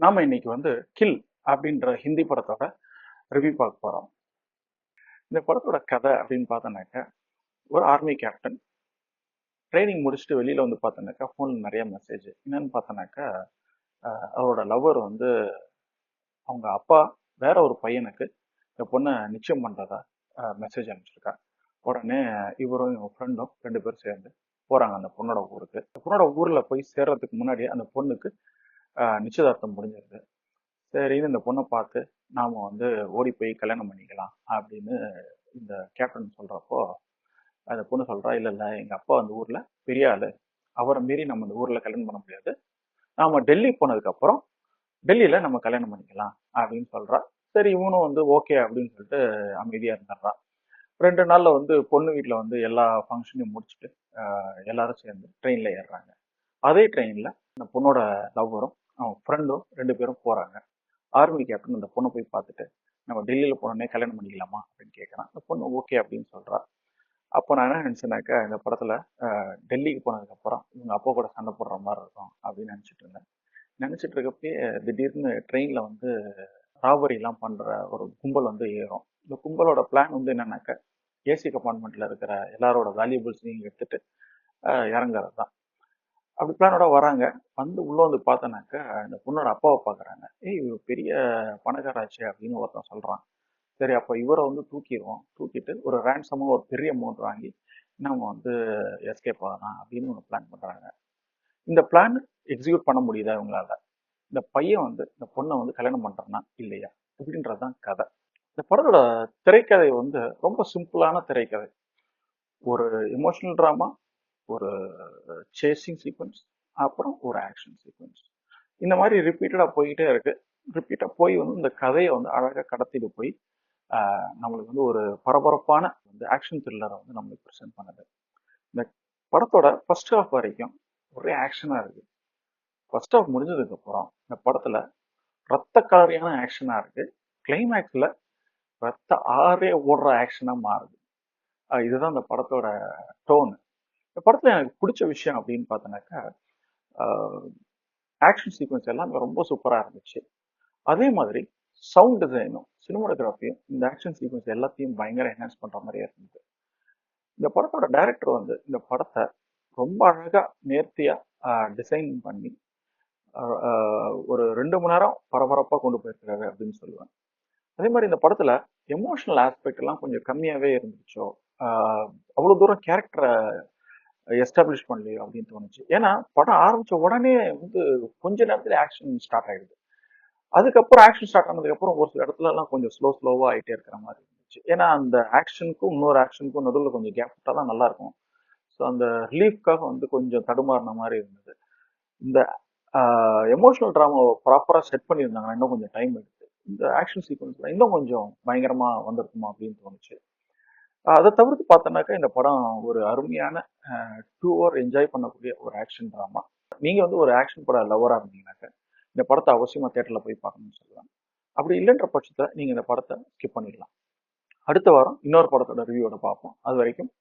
நாம இன்னைக்கு கில் அப்படின்ற ஹிந்தி படத்தோட ரிவ்யூ பார்க்க போறோம். இந்த படத்தோட கதை அப்படின்னு பார்த்தோன்னாக்கா, ஒரு ஆர்மி கேப்டன் ட்ரைனிங் முடிச்சுட்டு வெளியில பார்த்தோன்னாக்கா ஃபோன்ல நிறைய மெசேஜ் என்னன்னு பார்த்தோன்னாக்கா, அவரோட லவ்வர் அவங்க அப்பா வேற ஒரு பையனுக்கு இந்த பொண்ணை நிச்சயம் பண்றதா மெசேஜ் அனுப்பிச்சிருக்கா. உடனே இவரும் இவங்க ஃப்ரெண்டும் ரெண்டு பேரும் சேர்ந்து போறாங்க அந்த பொண்ணோட ஊருக்கு. அந்த பொண்ணோட ஊர்ல போய் சேர்றதுக்கு முன்னாடியே அந்த பொண்ணுக்கு நிச்சயதார்த்தம் முடிஞ்சிருது. சரின்னு இந்த பொண்ணை பார்த்து நாம ஓடி போய் கல்யாணம் பண்ணிக்கலாம் அப்படின்னு இந்த கேப்டன் சொல்றப்போ, அந்த பொண்ணு சொல்றா, இல்ல இல்ல எங்க அப்பா அந்த ஊர்ல பெரிய ஆளு, அவரை மீறி நம்ம இந்த ஊர்ல கல்யாணம் பண்ண முடியாது, நாம டெல்லி போனதுக்கு அப்புறம் டெல்லியில நம்ம கல்யாணம் பண்ணிக்கலாம் அப்படின்னு சொல்றா. சரி இவனும் ஓகே அப்படின்னு சொல்லிட்டு அமைதியா இருந்துடுறான். 2 நாள்ல பொண்ணு வீட்டுல எல்லா ஃபங்க்ஷனையும் முடிச்சுட்டு எல்லாரும் சேர்ந்து ட்ரெயின்ல ஏறுறாங்க. அதே ட்ரெயின்ல அந்த பொண்ணோட லவ்வரும் அவன் ஃப்ரெண்டும் 2 பேரும் போறாங்க. ஆர்மி கேப்டன் அந்த பொண்ணை போய் பார்த்துட்டு, நம்ம டெல்லியில போனோடனே கல்யாணம் பண்ணிக்கலாமா அப்படின்னு கேட்கறான். அந்த பொண்ணு ஓகே அப்படின்னு சொல்றா. அப்போ நான் என்ன நினைச்சேனாக்கா, இந்த படத்துல டெல்லிக்கு போனதுக்கு அப்புறம் இவங்க அப்பா கூட சண்டை போடுற மாதிரி இருக்கும் அப்படின்னு நினைச்சிட்டு இருந்தேன். நினைச்சிட்டு இருக்கப்பயே திடீர்னு ட்ரெயின்ல ராபரி எல்லாம் பண்ற ஒரு கும்பல் ஏறும். இந்த கும்பலோட பிளான் என்னன்னாக்கா, ஏசி கம்பார்ட்மெண்ட்ல இருக்கிற எல்லாரோட வேல்யூபிள்ஸையும் எடுத்துட்டு இறங்குறது தான். அப்படி பிளானோட வராங்க. உள்ள பார்த்தோன்னாக்கா, இந்த பொண்ணோட அப்பாவை பார்க்குறாங்க. ஏய் இவர் பெரிய பணக்காராச்சே அப்படின்னு ஒருத்தன் சொல்றான். சரி அப்போ இவரை தூக்கிடுவோம். தூக்கிட்டு ஒரு ரேன்சமா ஒரு பெரிய அமௌண்ட் வாங்கி நம்ம எஸ்கேப் ஆகலாம் அப்படின்னு ஒரு பிளான் பண்றாங்க. இந்த பிளான் எக்ஸிக்யூட் பண்ண முடியுதா இவங்களால? இந்த பையன் இந்த பொண்ணை கல்யாணம் பண்றானா இல்லையா அப்படின்றதுதான் கதை. இந்த படத்தோட திரைக்கதை ரொம்ப சிம்பிளான திரைக்கதை. ஒரு எமோஷனல் டிராமா, ஒரு சேசிங் சீக்வன்ஸ், அப்புறம் ஒரு ஆக்ஷன் சீக்வன்ஸ். இந்த மாதிரி ரிப்பீட்டடா போய்கிட்டே இருக்கு. ரிப்பீட்டா போய் இந்த கதையை அழகா கடத்திட்டு போய் நம்மளுக்கு ஒரு பரபரப்பான ஆக்ஷன் த்ரில்லரை நம்மளுக்கு ப்ரெசென்ட் பண்ணுது. இந்த படத்தோட ஃபர்ஸ்ட் ஹாஃப் வரைக்கும் ஒரே ஆக்ஷனா இருக்கு. ஃபர்ஸ்ட் ஹாஃப் முடிஞ்சதுக்கு அப்புறம் இந்த படத்துல ரத்த கலரியான ஆக்ஷனா இருக்கு. கிளைமேக்ஸ்ல ரத்த ஆறே ஓடுற ஆக்ஷனா மாறுது. இதுதான் இந்த படத்தோட டோன். இந்த படத்துல எனக்கு பிடிச்ச விஷயம் அப்படின்னு பார்த்தோன்னாக்கா, ஆக்ஷன் சீக்வன்ஸ் எல்லாமே ரொம்ப சூப்பரா இருந்துச்சு. அதே மாதிரி சவுண்ட் டிசைனும் சினிமாட்டோகிராஃபியும் இந்த ஆக்ஷன் சீக்வன்ஸ் எல்லாத்தையும் பயங்கர என்ஹான்ஸ் பண்ற மாதிரியே இருந்தது. இந்த படத்தோட டைரக்டர் இந்த படத்தை ரொம்ப அழகா நேர்த்தியா டிசைன் பண்ணி ஒரு 2 மணி நேரம் பரபரப்பா கொண்டு போயிருக்காரு அப்படின்னு சொல்லுவேன். அதே மாதிரி இந்த படத்துல எமோஷனல் ஆஸ்பெக்ட் எல்லாம் கொஞ்சம் கம்மியாவே இருந்துச்சோ, அவ்வளவு தூரம் கேரக்டரை எஸ்டாப்ளிஷ் பண்ணலையோ அப்படின்னு தோணுச்சு. ஏன்னா படம் ஆரம்பிச்ச உடனே கொஞ்ச நேரத்துல ஆக்ஷன் ஸ்டார்ட் ஆயிடுது. அதுக்கப்புறம் ஆக்ஷன் ஸ்டார்ட் ஆனதுக்கு அப்புறம் ஒரு சில இடத்துல எல்லாம் கொஞ்சம் ஸ்லோவா ஆயிட்டே இருக்கிற மாதிரி இருந்துச்சு. ஏன்னா அந்த ஆக்ஷனுக்கும் இன்னொரு ஆக்ஷனுக்கும் நடுவில் கொஞ்சம் கேப் விட்டா தான் நல்லா இருக்கும். ஸோ அந்த ரிலீஃப்காக கொஞ்சம் தடுமாறின மாதிரி இருந்தது. இந்த எமோஷனல் ட்ராமாவை ப்ராப்பரா செட் பண்ணியிருந்தாங்கன்னா இன்னும் கொஞ்சம் டைம் எடுத்து இந்த ஆக்ஷன் சீக்வன்ஸ்ல இன்னும் கொஞ்சம் பயங்கரமா வந்திருக்குமா அப்படின்னு தோணுச்சு. அதை தவிர்த்து பார்த்தோன்னாக்கா இந்த படம் ஒரு அருமையான 2 ஹவர் என்ஜாய் பண்ணக்கூடிய ஒரு ஆக்ஷன் ட்ராமா. நீங்க ஒரு ஆக்ஷன் பட லவரா இருந்தீங்கன்னாக்க இந்த படத்தை அவசியமா தியேட்டர்ல போய் பார்க்கணும்னு சொல்லுவேன். அப்படி இல்லைன்ற பட்சத்துல நீங்க இந்த படத்தை ஸ்கிப் பண்ணிடலாம். அடுத்த வாரம் இன்னொரு படத்தோட ரிவ்யூவோட பார்ப்போம். அது வரைக்கும்